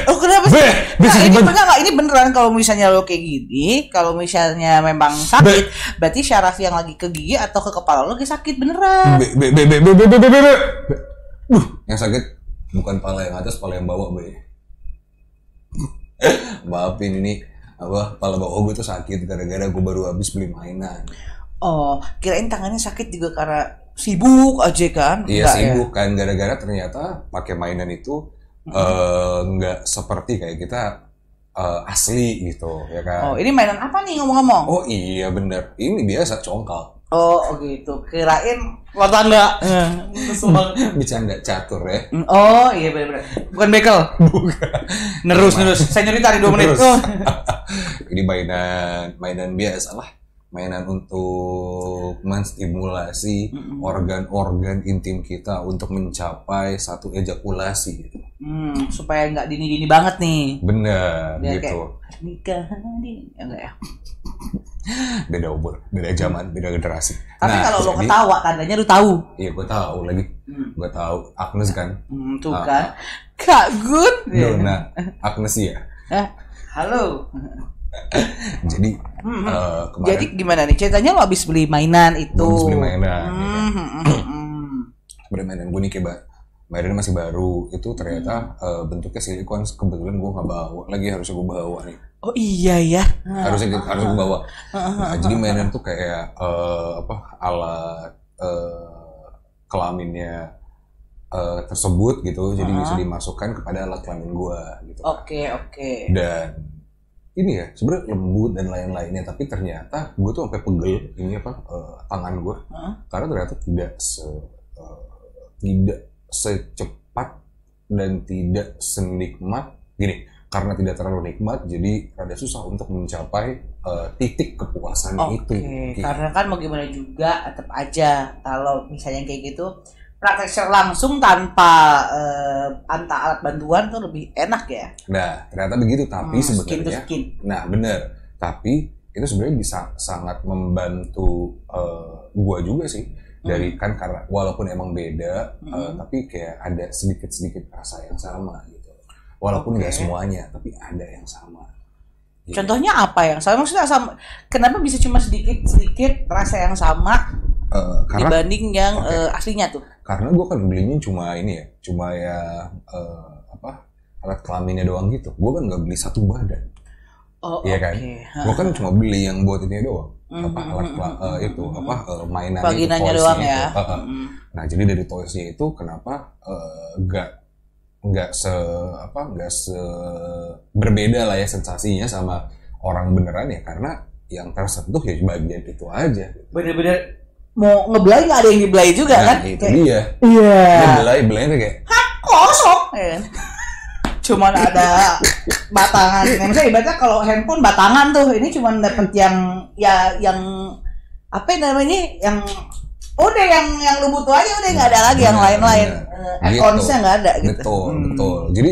Oh kenapa sih? Nah, ini benar nggak? Ini beneran kalau misalnya lo kayak gini, kalau misalnya memang sakit, berarti syaraf yang lagi ke gigi atau ke kepala lo lagi sakit beneran. Yang sakit bukan pala yang atas, pala yang bawah, Be. Maafin ini pala bawah gue tuh sakit gara-gara gue baru habis beli mainan. Oh, kirain tangannya sakit juga karena sibuk aja kan? Iya sibuk ya? Kan gara-gara ternyata pakai mainan itu nggak seperti kayak kita asli gitu ya kan. Oh ini mainan apa nih ngomong-ngomong? Oh iya bener, ini biasa congkal. Oh gitu, kirain luar tangga. Bercanda catur ya. Oh iya bener-bener, bukan bekel. Bukan. Nerus, saya nyeri tadi 2 menit. Oh. Ini mainan biasa lah. Mainan untuk menstimulasi organ-organ intim kita untuk mencapai satu ejakulasi gitu. Supaya nggak dini-dini banget nih. Bener. Biar gitu. Nikah dini, enggak ya? Beda umur, beda zaman, beda generasi. Tapi kalau lo ketawa tandanya lo tahu. Iya, gue tahu lagi. Gue tahu Agnes kan. Tuh kan. Kak Gun. Dona Agnes ya. Halo. Jadi kemarin. Jadi gimana nih ceritanya lo habis beli mainan itu? Habis beli mainan. Beli mainan gue nih kayak mainan masih baru itu ternyata bentuknya silikon, kebetulan gue nggak bawa lagi, harusnya gue bawa nih. Oh iya ya. Harusnya gue bawa. Nah, jadi mainan tuh kayak alat kelaminnya tersebut gitu, jadi bisa dimasukkan kepada alat kelamin gue gitu. Oke. Dan ini ya sebenarnya lembut dan lain-lainnya, tapi ternyata gue tuh sampai pegel ini tangan gue karena ternyata tidak secepat dan tidak senikmat gini, karena tidak terlalu nikmat jadi rada susah untuk mencapai titik kepuasan itu. Gitu. Karena kan mau gimana juga tetap aja kalau misalnya kayak gitu praktek langsung tanpa alat bantuan tuh lebih enak ya. Nah ternyata begitu, tapi sebenarnya nah bener, tapi itu sebenarnya bisa sangat membantu gua juga sih dari kan karena walaupun emang beda tapi kayak ada sedikit rasa yang sama gitu, walaupun nggak semuanya tapi ada yang sama. Contohnya apa yang sama? Maksudnya sama, kenapa bisa cuma sedikit rasa yang sama dibanding yang aslinya tuh? Karena gue kan belinya cuma ini ya, cuma ya alat kelaminnya doang gitu. Gue kan nggak beli satu badan. Iya kan? Gue kan cuma beli yang buat ini doang. Mainan vaginanya doang ya. Nah jadi dari toysnya itu kenapa nggak berbeda lah ya sensasinya sama orang beneran ya, karena yang tersentuh ya bagian itu aja. Bener-bener mau ngebelai nggak ada yang dibelai juga kan? Itu dia. Iya. Belai itu kayak kosong. Cuman ada batangan. Misalnya ibaratnya kalau handphone batangan tuh, ini cuman dapet yang apa namanya, yang udah yang lu butuh aja, udah nggak ada lagi yang lain-lain. Iconsnya nggak ada gitu. Betul. Jadi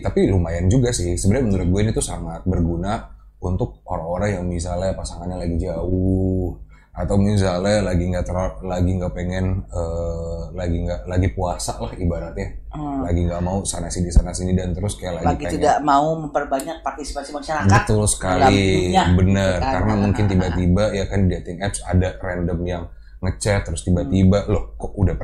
tapi lumayan juga sih. Sebenarnya menurut gue ini tuh sangat berguna untuk orang-orang yang misalnya pasangannya lagi jauh, atau misalnya lagi nggak pengen lagi puasa lah ibaratnya, lagi nggak mau sana sini dan terus kayak lagi pengen, tidak mau memperbanyak partisipasi masyarakat. Betul sekali, bener, karena mungkin tiba-tiba ya kan dating apps ada random yang ngechat terus tiba-tiba loh kok udah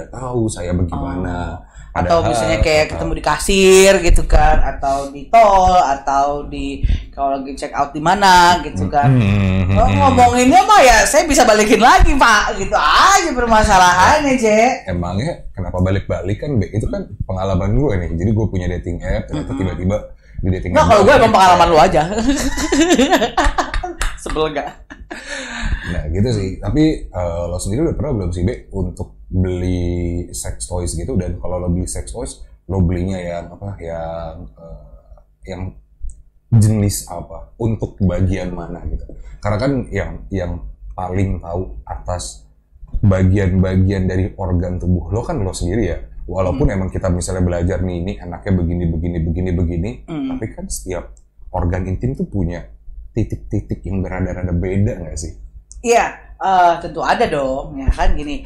tahu saya bagaimana. Atau misalnya kayak ketemu di kasir gitu kan, atau di tol, atau di kalau lagi check out di mana gitu kan. Ngomonginnya mah ya saya bisa balikin lagi Pak, gitu aja permasalahannya Cek. Emangnya kenapa balik-balik kan, itu kan pengalaman gue nih. Jadi gue punya dating app, ternyata tiba-tiba di dating app. Nah kalau gue emang pengalaman lu aja. Sebel gak? Nah gitu sih, tapi lo sendiri udah pernah belum sih Be untuk beli sex toys gitu? Dan kalau lo beli sex toys, lo belinya yang jenis apa, untuk bagian mana gitu? Karena kan yang paling tahu atas bagian-bagian dari organ tubuh lo kan lo sendiri ya. Walaupun emang kita misalnya belajar nih, ini anaknya begini, tapi kan setiap organ intim tuh punya titik-titik yang berada-rada beda nggak sih? Iya, Tentu ada dong, ya kan gini.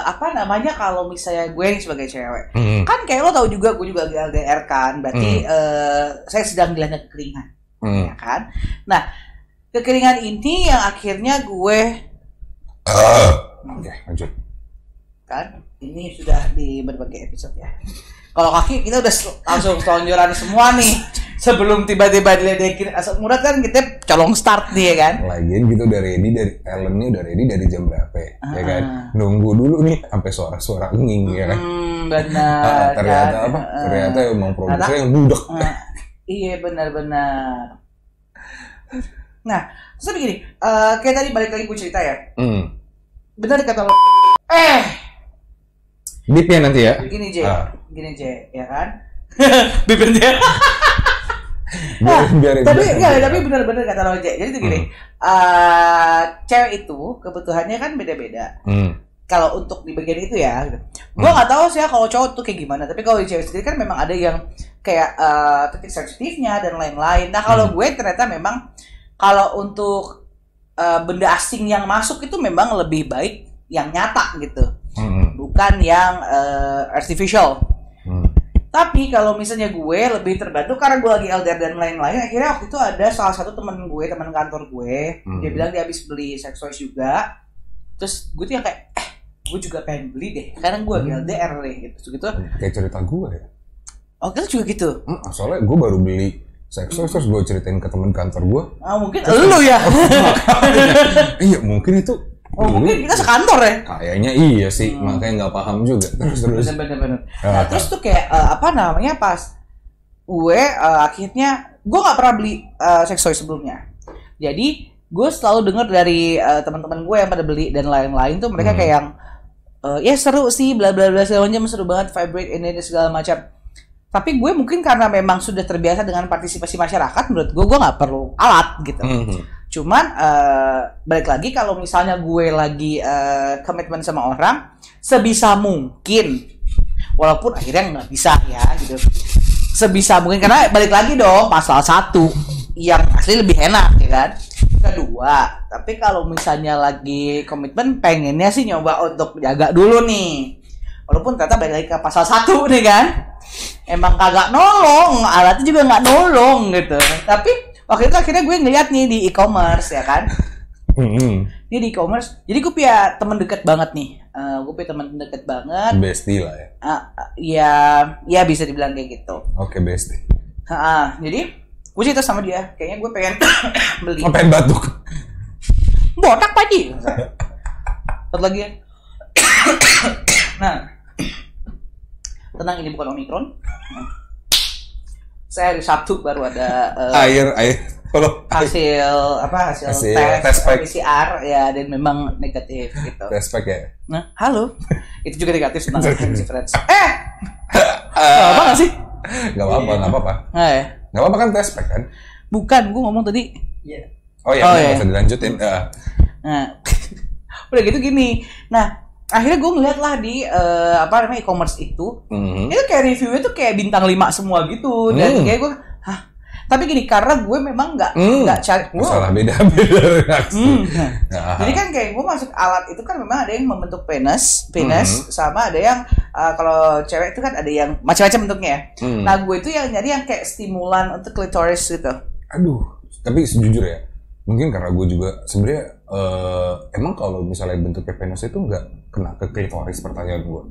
Apa namanya kalau misalnya gue nih sebagai cewek, kan kayak lo tau juga gue juga LDR kan, berarti saya sedang dilanda kekeringan, ya kan. Nah, kekeringan ini yang akhirnya gue, Oke, lanjut. kan ini sudah di berbagai episode ya. Kalau kaki kita udah langsung selonjoran semua nih. Sebelum tiba-tiba diledekin asal murad kan kita colong start nih ya kan. Lagian gitu udah ready dari Ellen nih udah ready dari jam berapa ya kan. Nunggu dulu nih sampai suara-suara nging ya kan. Benar. Ternyata kan? apa? Ternyata emang produsernya yang budak. Iya benar-benar. Nah, terus begini, kayak tadi balik lagi gue cerita ya. Benar kata lo. Beatnya nanti ya. Gini J, ya kan. Bibirnya. Tapi benar-benar kata lo J. Jadi tuh gini, cewek itu kebutuhannya kan beda-beda. Kalau untuk di bagian itu ya, gitu. Gue nggak tahu sih ya kalau cowok tuh kayak gimana. Tapi kalau di cewek sendiri kan memang ada yang kayak titik sensitifnya dan lain-lain. Nah kalau gue ternyata memang kalau untuk benda asing yang masuk itu memang lebih baik yang nyata gitu, bukan yang artificial. Tapi kalau misalnya gue lebih terbantu karena gue lagi LDR dan lain-lain. Akhirnya waktu itu ada salah satu teman kantor gue, dia bilang dia habis beli sex toys juga. Terus gue tuh yang kayak, gue juga pengen beli deh, karena gue lagi LDR deh gitu. Kayak cerita gue ya. Oh kita juga gitu? Soalnya gue baru beli sex toys terus gue ceritain ke teman kantor gue. Mungkin lu ya? Iya mungkin itu. Mungkin kita sekantor ya? Kayaknya iya sih, makanya nggak paham juga. Terus. Bener. Nah, terus tuh kayak apa namanya pas gue akhirnya gue nggak pernah beli sex toy sebelumnya. Jadi gue selalu dengar dari teman-teman gue yang pada beli dan lain-lain tuh mereka kayak yang ya seru sih, bla bla bla segala macam, seru banget, vibrate ini dan segala macam. Tapi gue mungkin karena memang sudah terbiasa dengan partisipasi masyarakat, menurut gue nggak perlu alat gitu. Cuman balik lagi kalau misalnya gue lagi komitmen sama orang, sebisa mungkin, walaupun akhirnya nggak bisa ya gitu, sebisa mungkin karena balik lagi dong pasal 1 yang asli lebih enak ya kan. Kedua, tapi kalau misalnya lagi komitmen pengennya sih nyoba untuk jaga dulu nih, walaupun ternyata balik lagi ke pasal 1 nih kan, emang kagak nolong, alatnya juga nggak nolong gitu. Tapi waktu itu akhirnya gue ngeliat nih di e-commerce ya kan. Ini di e-commerce. Jadi gue punya teman dekat banget nih. Gue punya teman dekat banget. Bestie lah ya. Ya bisa dibilang kayak gitu. Oke, bestie. Jadi gue cerita sama dia. Kayaknya gue pengen beli. Pengen batuk. Botak Pak Ji. Satu lagi ya. Nah. Tenang, ini bukan Omikron. Saya hari Sabtu baru ada air hasil tes PCR ya, dan memang negatif gitu. Tes pack ya. Nah, halo. Itu juga negatif tentang friends. Apa nggak sih? Gak apa-apa. Nah, ya. Gak apa-apa kan tes pack kan? Bukan, gue ngomong tadi. Yeah. Oh iya, bisa dilanjutin. Nah, udah gitu gini. Nah, akhirnya gue ngeliat lah di e-commerce itu kayak reviewnya tuh kayak bintang 5 semua gitu, dan kayak gue tapi gini, karena gue memang nggak cari masalah beda reaksi. Jadi kan kayak gue masuk alat itu kan memang ada yang membentuk penis sama ada yang kalau cewek itu kan ada yang macam-macam bentuknya ya. Nah gue itu yang nyari yang kayak stimulan untuk klitoris gitu. Aduh, tapi sejujur ya, mungkin karena gue juga sebenarnya emang kalau misalnya bentuknya penis itu nggak kena ke klitoris, pertanyaan gue.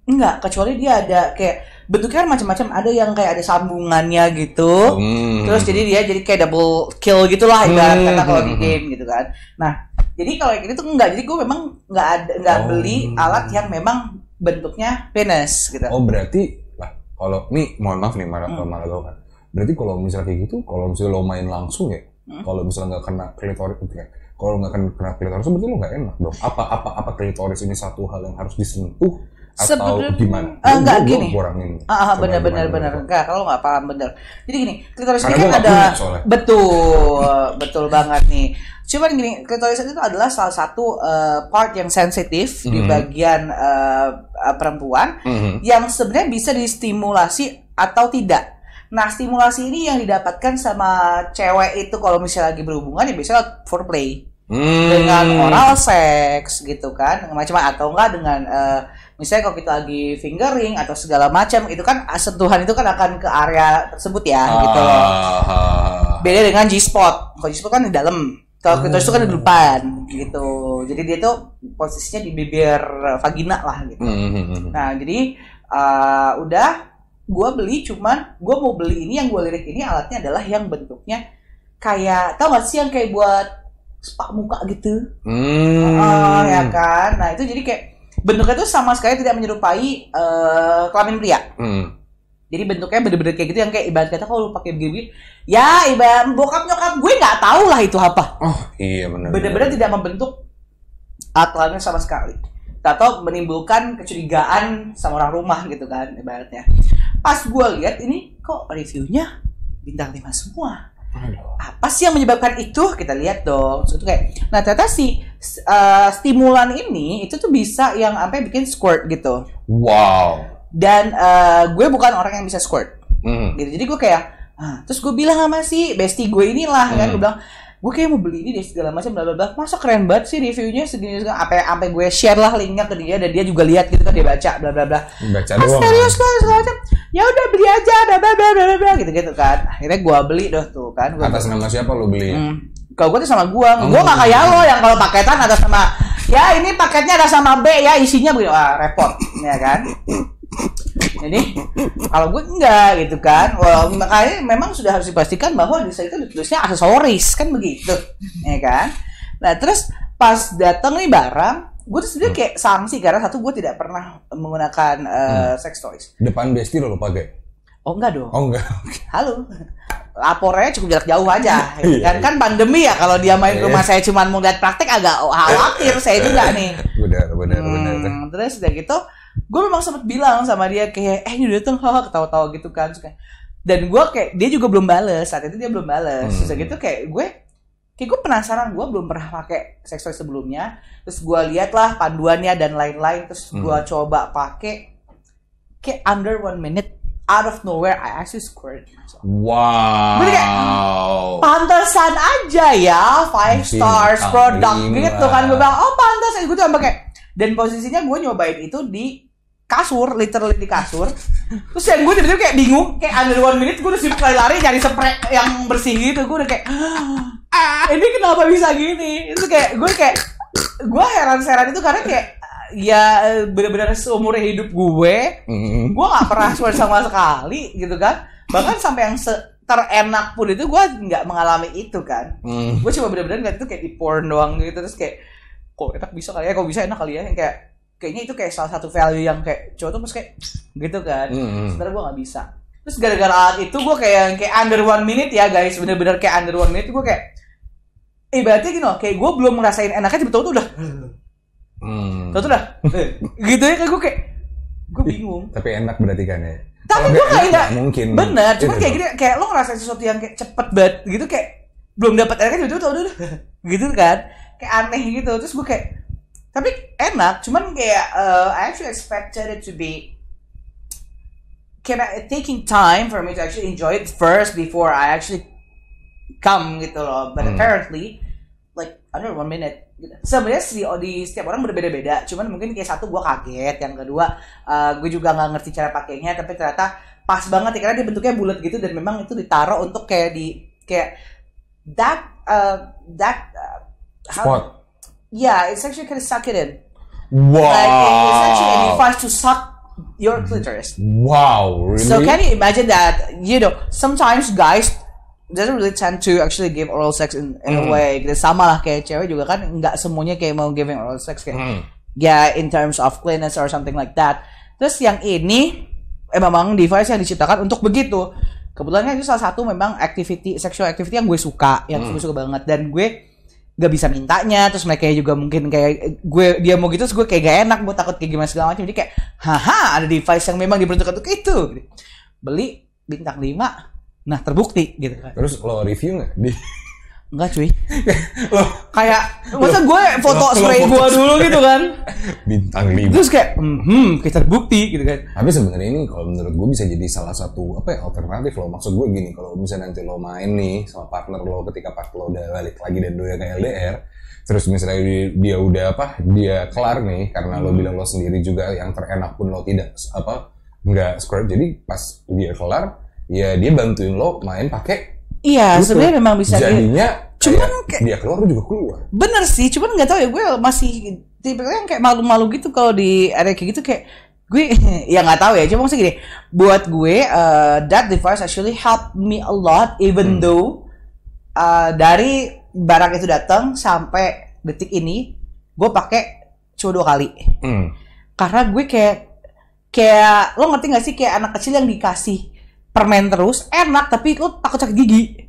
Enggak, kecuali dia ada kayak bentuknya kan macam-macam, ada yang kayak ada sambungannya gitu. Terus jadi dia jadi kayak double kill gitulah ibarat kata kalau di game gitu kan. Nah, jadi kalau kayak gitu tuh enggak. Jadi gue memang enggak beli alat yang memang bentuknya penis gitu. Oh, berarti lah kalau nih mohon maaf nih malah kan. Berarti kalau misalnya kayak gitu, kalau misalnya lo main langsung ya, kalau misalnya nggak kena klitoris itu ya. Kalau nggak kena klitoris berarti lo nggak enak dong. Apa klitoris ini satu hal yang harus disentuh atau gimana? Enggak gini. Benar. Enggak, kalau nggak paham bener. Jadi gini, klitoris ini kan ada betul banget nih. Cuman gini, klitoris itu adalah salah satu part yang sensitif di bagian perempuan yang sebenarnya bisa distimulasi atau tidak. Nah, stimulasi ini yang didapatkan sama cewek itu kalau misalnya lagi berhubungan ya biasanya foreplay. dengan oral sex gitu kan, macam atau enggak dengan misalnya kalau kita lagi fingering atau segala macam itu kan sentuhan itu kan akan ke area tersebut ya gitu loh. Beda dengan G-spot. Kalau G-spot kan di dalam, kalau clitoris itu kan di depan gitu. Jadi dia tuh posisinya di bibir vagina lah gitu. Nah jadi udah gue beli, cuman gue mau beli ini yang gue lirik ini alatnya adalah yang bentuknya kayak, tau gak sih yang kayak buat spa muka gitu, ya kan. Nah itu jadi kayak bentuknya tuh sama sekali tidak menyerupai kelamin pria. Jadi bentuknya bener-bener kayak gitu yang kayak ibarat kata kalau lu pakai begini, ya ibarat bokap nyokap gue nggak tahu lah itu apa. Oh iya benar. Bener-bener tidak membentuk alat kelamin sama sekali. Atau menimbulkan kecurigaan sama orang rumah gitu kan ibaratnya. Pas gue lihat ini kok reviewnya bintang 5 semua. Apa sih yang menyebabkan itu? Kita lihat dong. Itu kayak, nah ternyata si stimulan ini itu tuh bisa yang sampai bikin squirt gitu. Wow. Dan gue bukan orang yang bisa squirt. Gitu. Jadi gue kayak, terus gue bilang sama si bestie gue inilah kan, gue bilang, gue kayak mau beli ini deh segala macam bla bla bla. Masa keren banget sih reviewnya segini sampai gue share lah linknya ke dia dan dia juga lihat gitu kan, dia baca bla bla bla. Baca doang. Serius loh segala macam. Ya udah beli aja bla bla bla bla gitu kan. Akhirnya gue beli tuh kan. Atas nama siapa lo beli? Kalau gue tuh sama gue nggak kayak lo yang kalau paketan atas nama, ya ini paketnya ada sama B ya isinya begitu, repot ya kan. Jadi kalau gue enggak gitu kan, makanya memang sudah harus dipastikan bahwa di situ ditulisnya aksesoris kan begitu, ya kan. Nah terus pas datang nih barang, gue tuh sebenarnya kayak sanksi karena satu gue tidak pernah menggunakan sex toys. Depan bestie lo pakai? Oh enggak dong. Oh enggak. Halo. Lapornya cukup jarak jauh aja. Kan pandemi ya, kalau dia main ke rumah saya cuma mau lihat praktek agak khawatir saya juga nih. Benar. Terus udah gitu, gue memang sempat bilang sama dia kayak, ini udah dateng, ketawa-tawa gitu kan. Dan gue kayak, dia juga belum bales, saat itu dia belum bales. Terus gitu kayak gue penasaran, gue belum pernah pakai sex toy sebelumnya. Terus gue lihat lah panduannya dan lain-lain. Terus gue coba pakai, kayak under 1 minute, out of nowhere, I actually squirt. Wow. Kayak, pantesan aja ya 5 stars product gitu kan. Gue bilang, oh pantas. Gue tuh sampai kayak, dan posisinya gue nyobain itu di kasur, literally di kasur. Terus yang gue tiba-tiba kayak bingung, kayak under 1 minute gue udah sibuk lari-lari nyari spray yang bersih gitu. Gue udah kayak, ini kenapa bisa gini? Itu kayak gue heran-heran itu karena kayak, ya benar-benar seumur hidup gue nggak pernah squirt sama sekali gitu kan. Bahkan sampai yang terenak pun itu gue nggak mengalami itu kan. Gue cuma benar-benar ngeliat itu kayak di porn doang gitu. Terus kayak, kok enak bisa kali ya, kok bisa enak kali ya, yang kayak kayaknya itu kayak salah satu value yang kayak cowok tuh kayak gitu kan. Sebenarnya gue nggak bisa. Terus gara-gara alat itu gue kayak under 1 minute ya guys, bener-bener kayak under 1 minute gue kayak ibaratnya gini loh, kayak gue belum ngerasain enaknya tiba-tiba tuh udah tuh udah gitu ya, kayak gue bingung. Tapi enak berarti kan ya. Tapi gue kayak mungkin bener, cuma kayak gini, kayak lo ngerasain sesuatu yang kayak cepet banget gitu, kayak belum dapat enaknya tiba-tiba udah gitu kan, kayak aneh gitu. Terus gue kayak, tapi enak, cuman kayak I actually expected it to be kayak taking time for me to actually enjoy it first before I actually come gitu loh. But apparently like under 1 minute. Sebenarnya di setiap orang berbeda-beda, cuman mungkin kayak satu gue kaget, yang kedua gue juga nggak ngerti cara pakainya, tapi ternyata pas banget ya, karena dia bentuknya bulat gitu dan memang itu ditaruh untuk kayak di kayak that spot. Yeah, it's actually kind of suck it in. Wow. Like it's actually a device to suck your clitoris. Wow, really? So can you imagine that? You know, sometimes guys doesn't really tend to actually give oral sex in a way. Gitu. Sama lah kayak cewek juga kan nggak semuanya kayak mau giving oral sex kayak ya in terms of cleanness or something like that. Terus yang ini memang device yang diciptakan untuk begitu. Kebetulan itu salah satu memang sexual activity yang gue suka, yang gue suka banget, dan gue gak bisa mintanya. Terus mereka juga mungkin kayak dia mau gitu, terus gue kayak gak enak, gue takut kayak gimana segala macam. Jadi kayak ada device yang memang diperuntukkan untuk itu. Beli bintang 5. Nah terbukti gitu kan. Terus lo review nggak? Enggak cuy. Loh, Kayak masa gue foto Loh, spray foto gue dulu gitu kan. bintang 5. Terus kayak kayak terbukti gitu kan. Tapi sebenarnya ini kalau menurut gue bisa jadi salah satu alternatif loh. Maksud gue gini, kalau misalnya nanti lo main nih sama partner lo ketika partner lo udah balik lagi dan udah kayak LDR, terus misalnya dia udah dia kelar nih karena lo bilang lo sendiri juga yang terenak pun lo tidak nggak squirt. Jadi pas dia kelar, ya dia bantuin lo main pakai. Iya, sebenarnya memang bisa. Jadinya cuman kayak dia keluar, lo juga keluar. Bener sih, cuman nggak tahu ya, gue masih tipe yang kayak malu-malu gitu kalau di area kayak gitu, kayak gue ya nggak tahu ya. Cuma maksudnya gini, buat gue that device actually help me a lot, even though dari barang itu datang sampai detik ini gue pakai cuma 2 kali. Karena gue kayak lo ngerti nggak sih, kayak anak kecil yang dikasih permen terus enak tapi lo takut sakit gigi.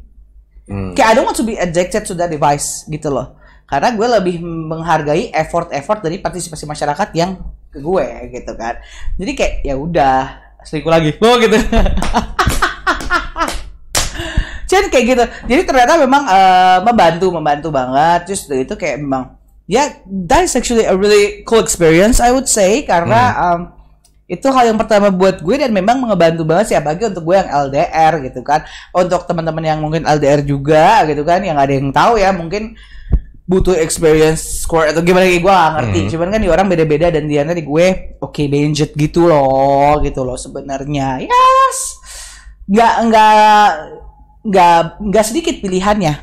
Kayak I don't want to be addicted to that device gitu loh. Karena gue lebih menghargai effort dari partisipasi masyarakat yang ke gue gitu kan. Jadi kayak ya udah selingkuh lagi. Oh gitu. Jadi kayak gitu. Jadi ternyata memang membantu banget. Terus itu kayak memang ya that is actually a really cool experience I would say, karena itu hal yang pertama buat gue dan memang ngebantu banget sih, apalagi untuk gue yang LDR gitu kan. Untuk teman-teman yang mungkin LDR juga gitu kan, yang ada yang tahu ya, mungkin butuh experience squirt atau gimana kayak gue gak ngerti. Cuman kan di orang beda-beda dan di gue oke benjet gitu loh sebenarnya. Yes. Nggak sedikit pilihannya.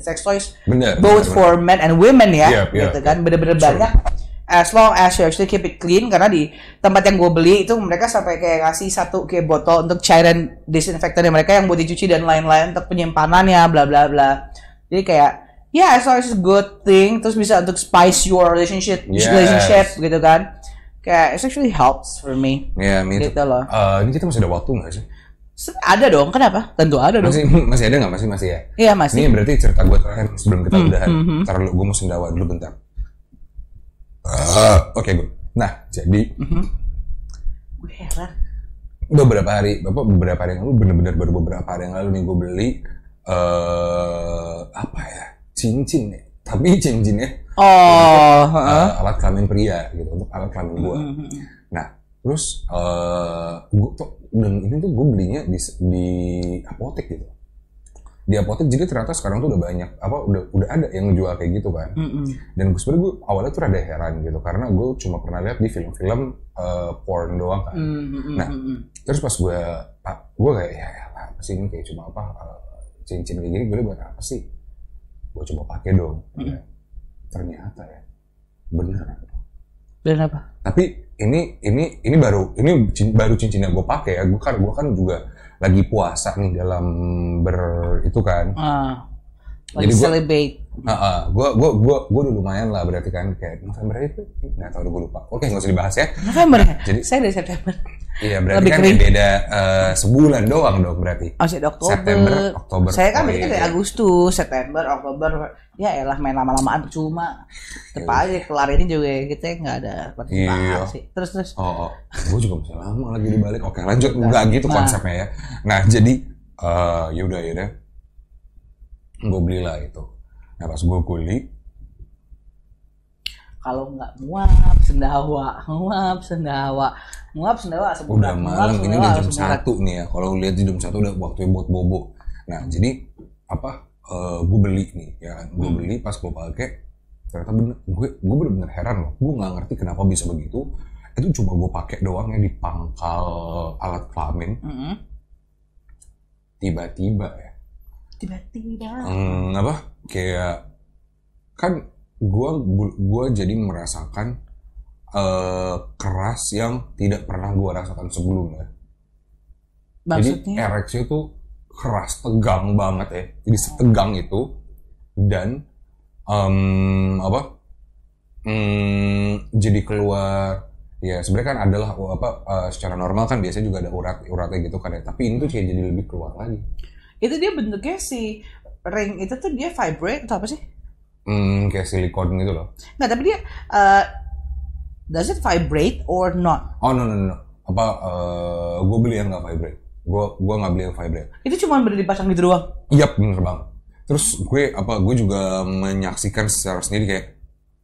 Sex toys both for men and women ya, gitu kan. Bener-bener banyak. As long as you actually keep it clean, karena di tempat yang gue beli itu mereka sampai kayak ngasih satu kayak botol untuk cairan disinfektan mereka yang buat dicuci dan lain-lain untuk penyimpanannya, bla bla bla. Jadi kayak as long as it's a good thing, terus bisa untuk spice your relationship gitu kan. Kayak it actually helps for me. Gitu loh. Ini kita masih ada waktu nggak sih? Ada dong, kenapa? Tentu ada dong. Masih ada nggak? Masih ya? Iya masih. Ini berarti cerita gue terakhir sebelum kita udahan. Ntar gue mau sendawa dulu bentar. Oke, gue. Nah, jadi gue heran. Beberapa hari yang lalu, bener-bener baru beberapa hari yang lalu nih gue beli cincin ya. Tapi cincinnya alat kelamin pria gitu, untuk alat kelamin gue. Nah, terus dan ini tuh gue belinya di apotek gitu. Di apotek, jadi ternyata sekarang tuh udah banyak udah ada yang jual kayak gitu kan. Dan sebenarnya gue awalnya tuh rada heran gitu, karena gue cuma pernah lihat di film-film porn doang kan. Nah, terus pas gue kayak apa sih ini, kayak cuma cincin kayak gini gue buat apa sih? Gue coba pakai dong. Ternyata ya bener apa? Tapi ini baru cincin yang gue pakai ya. Gue kan juga lagi puasa nih dalam itu kan. Lagi celebrate. Gue udah lumayan lah, berarti kan kayak November itu nggak tahu, gue lupa. Oke, nggak usah dibahas ya. November ya? Jadi saya dari September. Iya, berarti lebih kan beda sebulan doang dong berarti. Masih Oktober. September, Oktober. Saya kan dari Agustus, September, Oktober. Ya elah, main lama-lamaan percuma. Tetep aja kelar ini juga kita nggak ada pertimbangan sih. Terus. Gue juga masih lama lagi dibalik. Oke, lanjut. Nggak gitu konsepnya ya. Nah, jadi yaudah. Gue belilah itu. Nah, pas gue beli, kalau nggak nguap sendawa udah malam, ini udah jam 1 nih ya. Kalau lihat di jam 1 udah waktunya buat bobo. Nah, jadi gue beli nih ya kan. Gue beli, pas gue pakai ternyata gue bener-bener heran loh. Gue nggak ngerti kenapa bisa begitu. Itu cuma gue pakai doang ya di pangkal alat kelamin. Tiba-tiba kayak kan gue jadi merasakan keras yang tidak pernah gue rasakan sebelumnya. Maksudnya? Jadi ereksi itu keras, tegang banget ya. Jadi setegang itu. Dan jadi keluar ya, sebenarnya kan adalah secara normal kan biasanya juga ada uratnya gitu kan ya. Tapi ini tuh kayak jadi lebih keluar lagi. Itu dia bentuknya si ring itu tuh dia vibrate atau apa sih? Kayak silikon gitu loh. Nggak, tapi dia does it vibrate or not? Oh no. Gue beli yang nggak vibrate. Gue nggak beli yang vibrate. Itu cuma bener dipasang gitu doang? Iya, bener banget. Terus gue juga menyaksikan secara sendiri kayak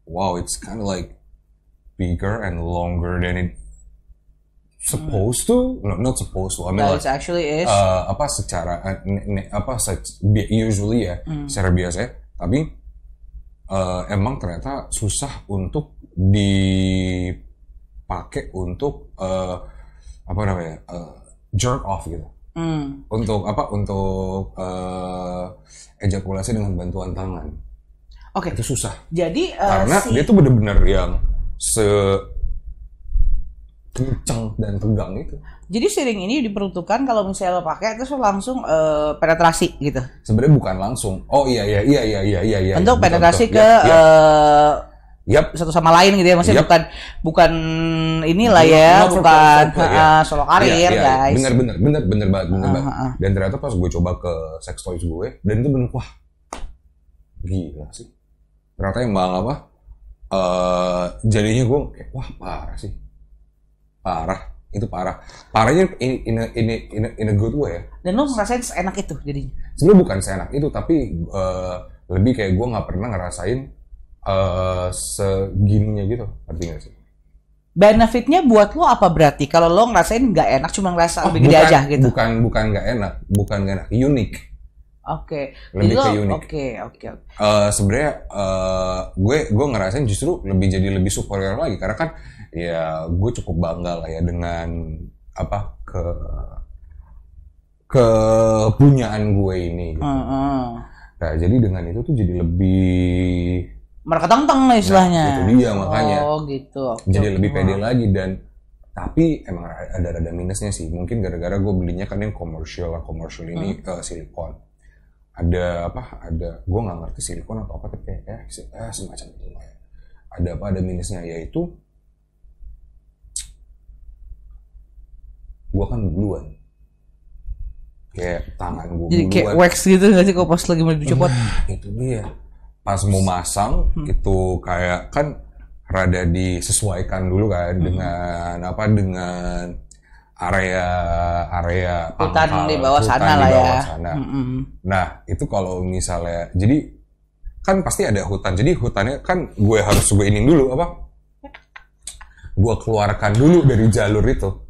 wow, it's kind of like bigger and longer than it supposed to. No, not supposed to. I mean, It actually is. Usually ya, secara biasa ya. Tapi emang ternyata susah untuk dipakai untuk jerk off gitu. Untuk ejakulasi dengan bantuan tangan. Oke. Itu susah. Jadi karena dia tuh bener-bener yang kencang dan tegang itu. Jadi sering ini diperuntukkan kalau misalnya lo pakai terus lo langsung penetrasi gitu. Sebenarnya bukan langsung. Oh iya. Untuk penetrasi ke satu sama lain gitu ya, maksudnya bukan inilah ya, bukan solo karir guys. Bener banget. Dan ternyata pas gue coba ke sex toys gue, dan itu bener wah gila sih. Ternyata emang jadinya gue kayak wah parah sih. Itu parah. Parahnya in a good way ya. Dan lo ngerasain seenak itu jadinya? Sebenarnya bukan seenak itu, tapi lebih kayak gue nggak pernah ngerasain segininya gitu, arti nggak sih? Benefitnya buat lo apa berarti? Kalau lo ngerasain nggak enak, cuma ngerasa lebih gede aja gitu? Bukan nggak enak, unik. Oke. Lebih ke unik. Oke. Sebenarnya gue ngerasain justru jadi lebih superior lagi, karena kan ya gue cukup bangga lah ya dengan kepunyaan gue ini. Gitu. Nah jadi dengan itu tuh jadi lebih mereka-teng istilahnya. Itu dia makanya. Oh gitu. Jadi lebih pede lagi, dan tapi emang ada minusnya sih. Mungkin gara-gara gue belinya kan yang komersial ini silikon. Ada gue nggak ngerti silikon atau apa, tapi semacam itu lah. Ada minusnya, yaitu gue kan duluan. Kayak tangan gue jadi kayak wax gitu nggak sih kalau pas lagi mau dicopot? Itu dia. Pas mau masang itu kayak kan rada disesuaikan dulu kan dengan area hutan di bawah sana lah ya. Nah itu kalau misalnya jadi kan pasti ada hutan, jadi hutannya kan gue ini dulu gue keluarkan dulu dari jalur itu.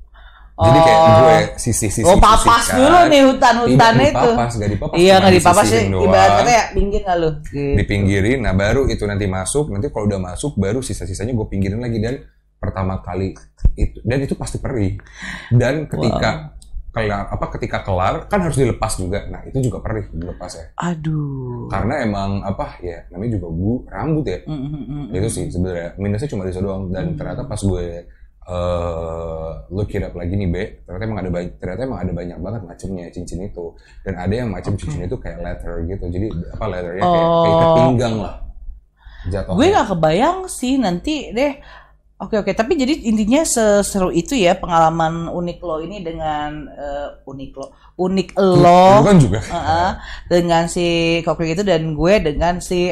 Jadi kayak gue sisi-sisi. Papas dulu nih hutan-hutan itu. Gak dipapas. Iya nggak dipapas sih. Ibaratnya ya pinggir lalu. Gitu. Dipinggirin, nah baru itu nanti masuk. Nanti kalau udah masuk, baru sisa-sisanya gue pinggirin lagi. Dan pertama kali itu, dan itu pasti perih. Dan ketika kelar kan harus dilepas juga. Nah itu juga perih dilepas ya. Aduh. Karena emang namanya juga rambut ya. Itu sih sebenarnya minusnya cuma di situ doang. Dan ternyata pas gue look it up lagi nih ternyata emang ada banyak banget macamnya cincin itu, dan ada yang macam cincin itu kayak leather gitu, jadi leathernya kayak ikat pinggang lah jatuhnya. Gue nggak kebayang sih nanti deh. Oke, tapi jadi intinya seseru itu ya pengalaman unik lo ini dengan unik lo kan juga dengan si Cockring itu, dan gue dengan si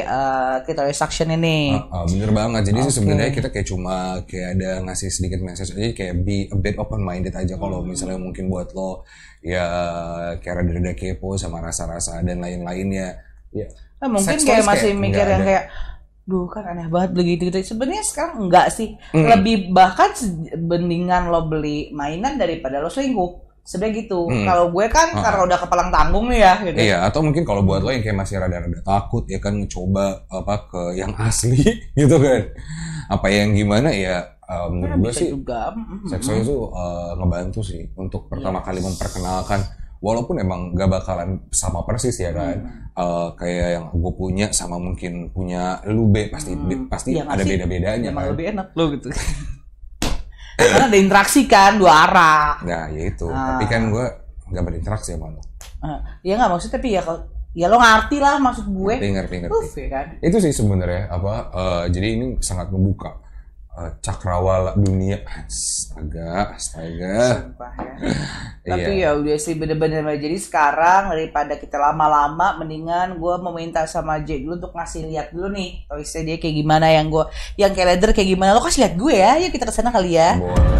clitoris suction ini. Bener banget. Jadi sih sebenarnya kita kayak cuma kayak ada ngasih sedikit message aja, kayak be a bit open minded aja kalau misalnya mungkin buat lo ya kayak rada kepo sama rasa-rasa dan lain-lainnya. Ya. Mungkin kayak masih mikir yang kayak duh kan aneh banget beli gitu. Sebenarnya sekarang enggak sih. Lebih bahkan mendingan lo beli mainan daripada lo selingkuh. Sebenarnya gitu. Kalau gue kan karena udah kepalang tanggung nih ya gitu. Iya, atau mungkin kalau buat lo yang kayak masih rada-rada takut ya kan, ngecoba ke yang asli gitu kan. Apa yang gimana ya menurut gue sih sex toy itu ngebantu sih untuk pertama kali memperkenalkan. Walaupun emang gak bakalan sama persis ya kan, kayak yang gue punya sama mungkin punya lu pasti ya, ada beda-bedanya kan. Lebih enak lo gitu. Karena ada interaksi kan dua arah. Nah ya itu, tapi kan gue gak berinteraksi sama lo. Ya nggak maksudnya, tapi ya lo ngerti lah maksud gue. Ngerti. Ya kan? Itu sih sebenarnya jadi ini sangat membuka cakrawala dunia. Astaga. Sumpah, ya. Tapi ya udah sih bener-bener. Jadi sekarang daripada kita lama-lama, mendingan gue meminta sama J dulu untuk ngasih lihat dulu nih toysnya dia kayak gimana, yang kayak leather kayak gimana. Lo kasih lihat gue ya, yuk kita kesana kali ya. Boleh.